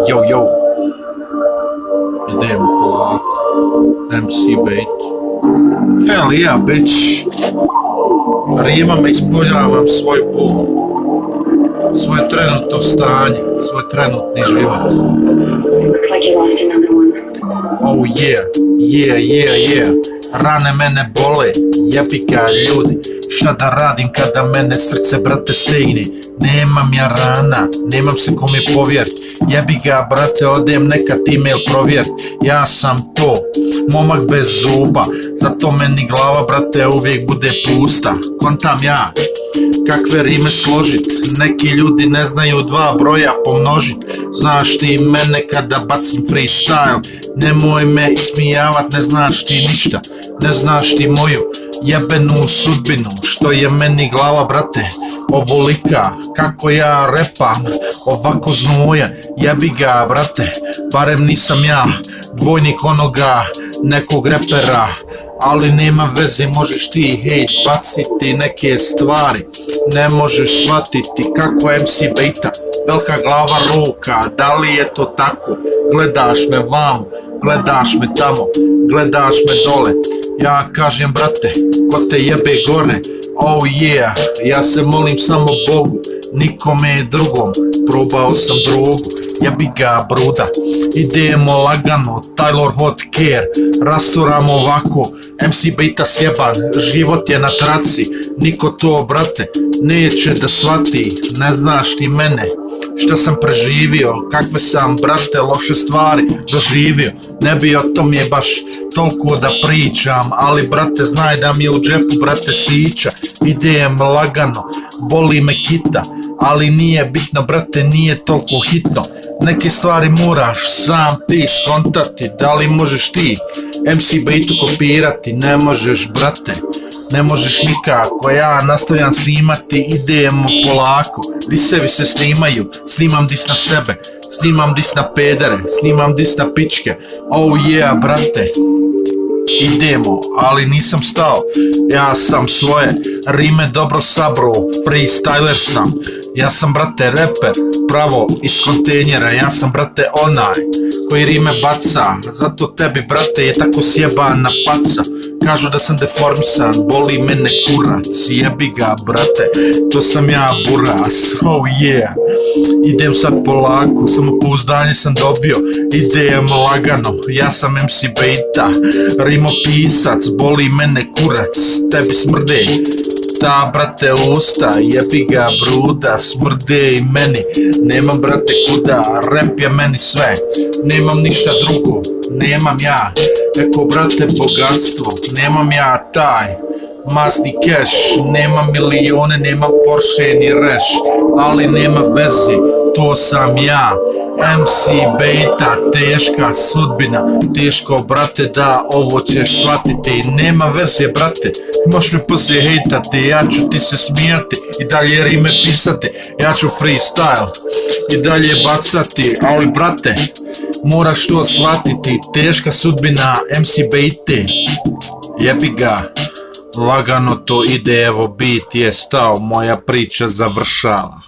Yo, yo, idemo polako, MC Bait. Hell yeah, bitch. Rimama ispoljavam svoj bol, svoje trenutno stanje, svoj trenutni život. Oh yeah, yeah. Rane mene bole, jebika ljudi. Šta da radim kada mene srce, brate, stegne? Nemam ja rana, nemam se kome povjerit. Jebi ga, brate, odem nekat email provjerit. Ja sam to, momak bez zuba, zato meni glava, brate, uvijek bude pusta. Kontam ja, kakve rime složit, neki ljudi ne znaju dva broja pomnožit. Znaš ti mene kada bacim freestyle, nemoj me ismijavat, ne znaš ti ništa. Ne znaš ti moju jebenu sudbinu, što je meni glava, brate, ovolika. Kako ja repam, ovako znoja, jebi ga, brate, barem nisam ja dvojnik onoga nekog repera. Ali nema veze, možeš ti hejt baciti neke stvari, ne možeš shvatiti kako MC Baita, velika glava ruka, da li je to tako? Gledaš me vamo, gledaš me tamo, gledaš me dole. Ja kažem, brate, ko te jebe gore? Oh yeah, ja se molim samo Bogu, nikome drugom, probao sam drogu. Jebi ga, bruda, idemo lagano, Taylor Hot Care, rasturamo ovako, MC Baita sjeban, život je na traci. Niko to, brate, neće da shvati, ne znaš ti mene, šta sam preživio, kakve sam, brate, loše stvari doživio. Ne bi o tom je baš toliko da pričam, ali, brate, znaj da mi je u džepu, brate, sića. Idem lagano, boli me kita, ali nije bitno, brate, nije toliko hitno. Neke stvari moraš sam ti skontati, da li možeš ti MC Baitu kopirati? Ne možeš, brate, ne možeš nikako. Ja nastavljam snimati, idemo polako. Disevi se snimaju, snimam dis na sebe, snimam dis na pedere, snimam dis na pičke. Oh yeah, brate, idemo, ali nisam stao, ja sam svoje rime dobro sabro, freestyler sam. Ja sam, brate, reper, pravo iz kontejnera, ja sam, brate, onaj koji rime baca, zato tebi, brate, je tako sjebana paca. Kažu da sam deformisan, boli mene kurac, jebi ga, brate, to sam ja, buras. Oh yeah, idem sad polako, samopouzdanje sam dobio, idem lagano, ja sam MC Baita, rimopisac, boli mene kurac, tebi smrde ta, brate, usta, jebi ga, bruda, smrde i meni, nemam, brate, kuda, rap je meni sve, nemam ništa drugo, nemam ja eko, brate, bogatstvo, nemam ja taj masni cash, nemam milione, nemam Porsche ni reš, ali nema veze, to sam ja, MC Baita, teška sudbina, teško, brate, da ovo ćeš shvatiti. Nema veze, brate, možeš me poslije hejtati, ja ću ti se smijati i dalje rime pisati, ja ću freestyle i dalje bacati, ali, brate, moraš to shvatiti, teška sudbina MC Baite, jebi ga, lagano to ide, evo beat je stao, moja priča završava.